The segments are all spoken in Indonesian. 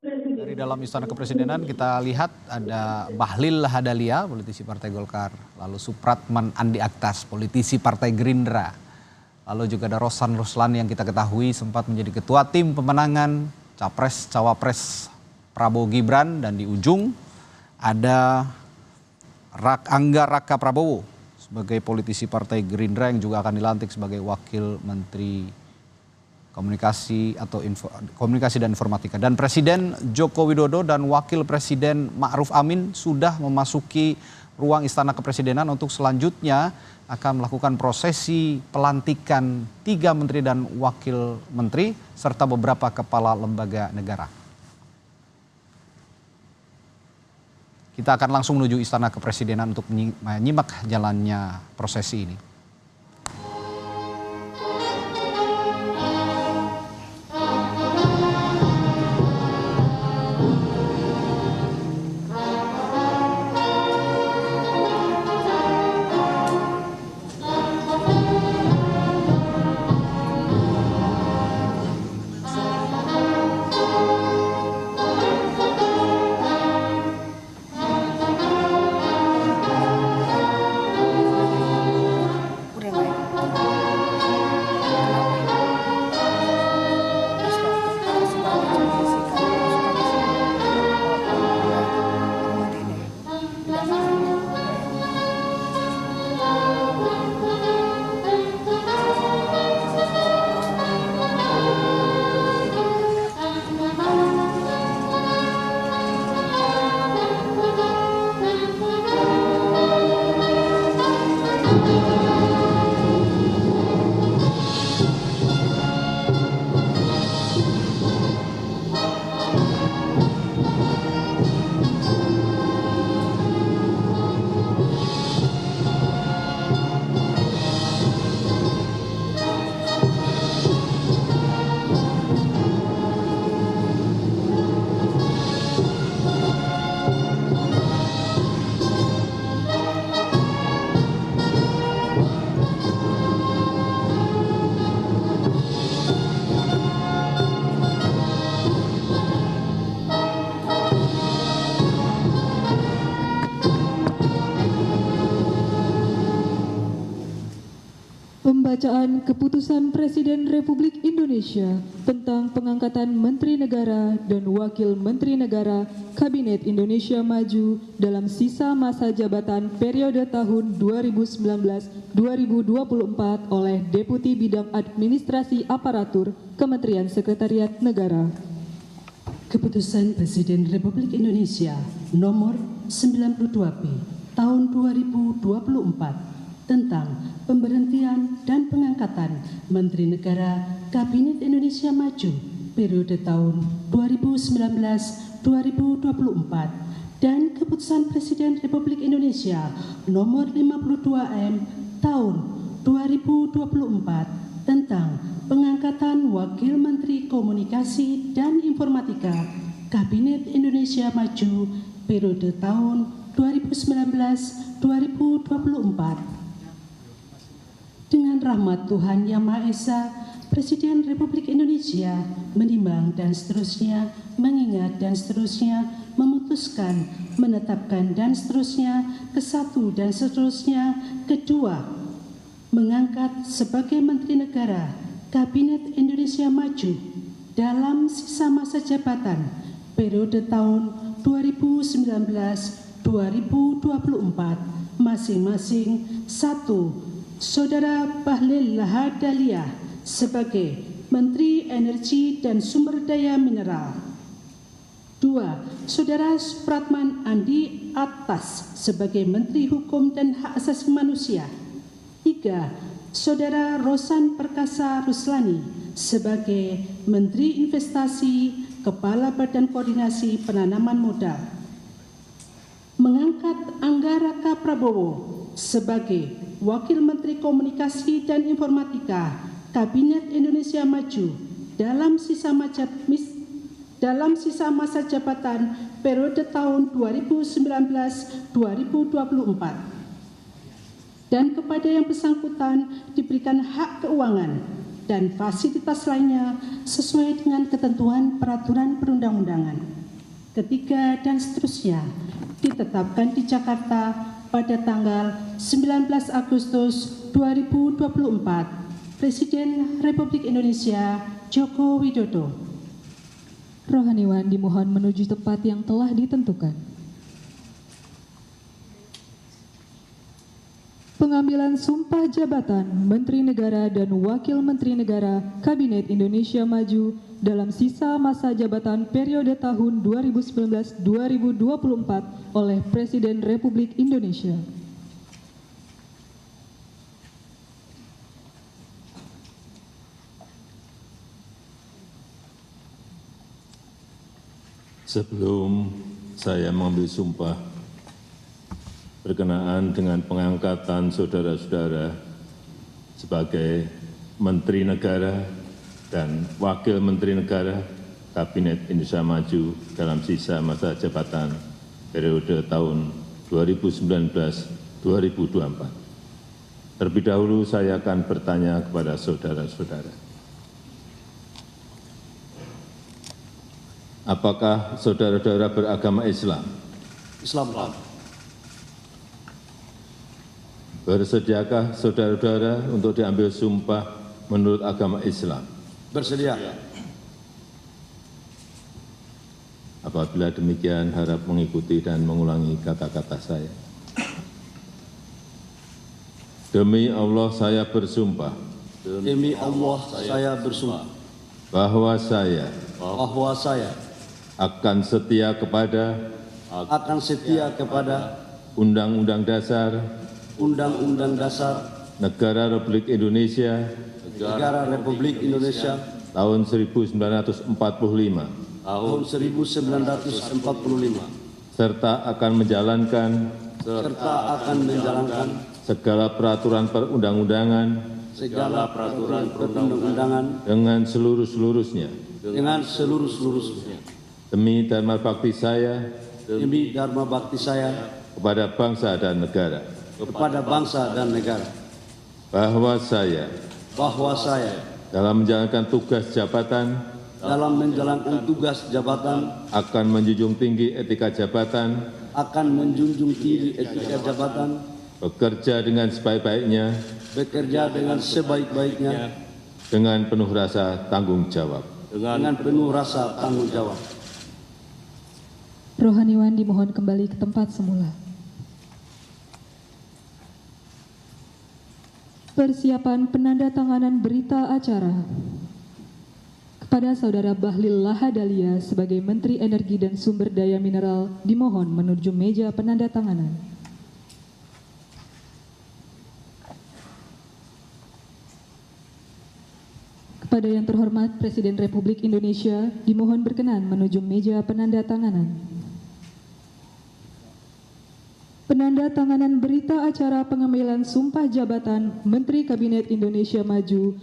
Dari dalam Istana Kepresidenan kita lihat ada Bahlil Lahadalia, politisi Partai Golkar, lalu Supratman Andi Aktas, politisi Partai Gerindra, lalu juga ada Rosan Ruslani yang kita ketahui sempat menjadi ketua tim pemenangan Capres Cawapres Prabowo Gibran, dan di ujung ada Angga Raka Prabowo sebagai politisi Partai Gerindra yang juga akan dilantik sebagai Wakil Menteri Komunikasi dan Informatika. Dan Presiden Joko Widodo dan Wakil Presiden Ma'ruf Amin sudah memasuki ruang Istana Kepresidenan untuk selanjutnya akan melakukan prosesi pelantikan 3 menteri dan wakil menteri serta beberapa kepala lembaga negara. Kita akan langsung menuju Istana Kepresidenan untuk menyimak jalannya prosesi ini. Pembacaan Keputusan Presiden Republik Indonesia tentang pengangkatan Menteri Negara dan Wakil Menteri Negara Kabinet Indonesia Maju dalam sisa masa jabatan periode tahun 2019-2024 oleh Deputi Bidang Administrasi Aparatur Kementerian Sekretariat Negara. Keputusan Presiden Republik Indonesia nomor 92P tahun 2024 tentang pemberhentian dan pengangkatan Menteri Negara Kabinet Indonesia Maju periode tahun 2019-2024 dan Keputusan Presiden Republik Indonesia nomor 52M tahun 2024 tentang pengangkatan Wakil Menteri Komunikasi dan Informatika Kabinet Indonesia Maju periode tahun 2019-2024. Dengan rahmat Tuhan Yang Maha Esa, Presiden Republik Indonesia menimbang dan seterusnya, mengingat dan seterusnya, memutuskan, menetapkan dan seterusnya, kesatu dan seterusnya, kedua, mengangkat sebagai Menteri Negara Kabinet Indonesia Maju dalam sisa masa jabatan periode tahun 2019-2024 masing-masing. 1. Saudara Bahlil Lahadalia sebagai Menteri Energi dan Sumber Daya Mineral. 2. Saudara Supratman Andi Aktas sebagai Menteri Hukum dan Hak Asasi Manusia. 3. Saudara Rosan Perkasa Ruslani sebagai Menteri Investasi, Kepala Badan Koordinasi Penanaman Modal. Mengangkat Angga Raka Prabowo sebagai Wakil Menteri Komunikasi dan Informatika Kabinet Indonesia Maju dalam sisa masa jabatan periode tahun 2019-2024, dan kepada yang bersangkutan diberikan hak keuangan dan fasilitas lainnya sesuai dengan ketentuan peraturan perundang-undangan. Ketiga dan seterusnya ditetapkan di Jakarta pada tanggal 19 Agustus 2024. Presiden Republik Indonesia Joko Widodo. Rohaniwan dimohon menuju tempat yang telah ditentukan. Pengambilan sumpah jabatan Menteri Negara dan Wakil Menteri Negara Kabinet Indonesia Maju dalam sisa masa jabatan periode tahun 2019-2024 oleh Presiden Republik Indonesia. Sebelum saya mengambil sumpah berkenaan dengan pengangkatan saudara-saudara sebagai Menteri Negara dan Wakil Menteri Negara Kabinet Indonesia Maju dalam sisa masa jabatan periode tahun 2019-2024. Terlebih dahulu saya akan bertanya kepada saudara-saudara. Apakah saudara-saudara beragama Islam? Islam. Bersediakah saudara-saudara untuk diambil sumpah menurut agama Islam? Bersedia. Apabila demikian, harap mengikuti dan mengulangi kata-kata saya. Demi Allah saya bersumpah Demi Allah saya bersumpah bahwa saya akan setia kepada Undang-Undang Dasar Undang-Undang Dasar Negara Republik Indonesia Negara Republik Indonesia tahun 1945 tahun 1945 serta akan menjalankan segala peraturan perundang-undangan dengan seluruh-seluruhnya demi dharma bakti saya kepada bangsa dan negara, bahwa saya dalam menjalankan tugas jabatan akan menjunjung tinggi etika jabatan, bekerja dengan sebaik-baiknya dengan penuh rasa tanggung jawab. Rohaniwan dimohon kembali ke tempat semula. Persiapan penandatanganan berita acara kepada Saudara Bahlil Lahadalia sebagai Menteri Energi dan Sumber Daya Mineral dimohon menuju meja penandatanganan. Kepada yang terhormat Presiden Republik Indonesia dimohon berkenan menuju meja penandatanganan. Penandatanganan berita acara pengambilan sumpah jabatan Menteri Kabinet Indonesia Maju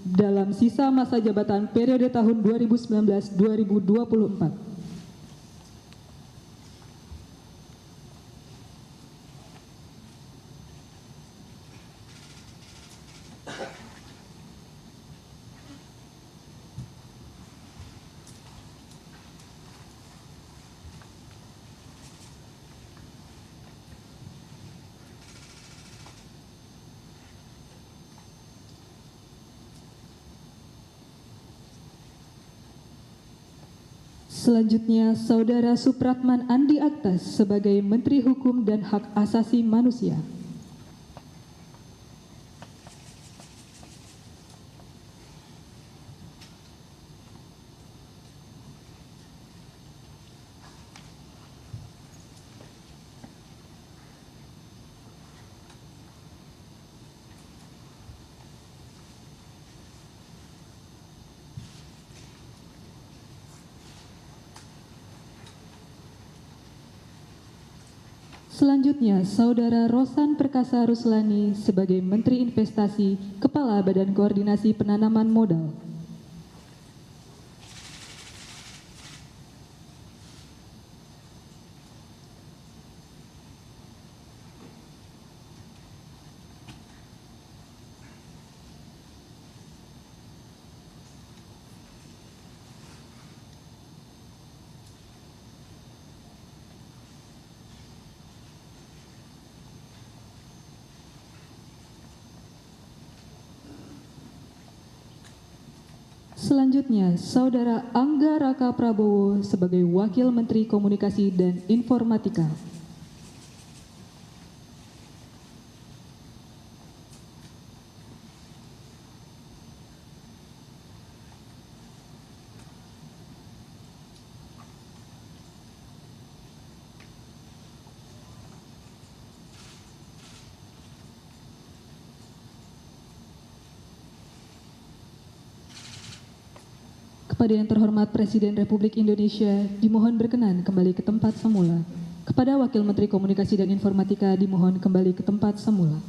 dalam sisa masa jabatan periode tahun 2019-2024. Selanjutnya, Saudara Supratman Andi Aktas sebagai Menteri Hukum dan Hak Asasi Manusia. Selanjutnya, Saudara Rosan Perkasa Ruslani sebagai Menteri Investasi, Kepala Badan Koordinasi Penanaman Modal. Selanjutnya, Saudara Angga Raka Prabowo sebagai Wakil Menteri Komunikasi dan Informatika. Kepada yang terhormat Presiden Republik Indonesia, dimohon berkenan kembali ke tempat semula. Kepada Wakil Menteri Komunikasi dan Informatika, dimohon kembali ke tempat semula.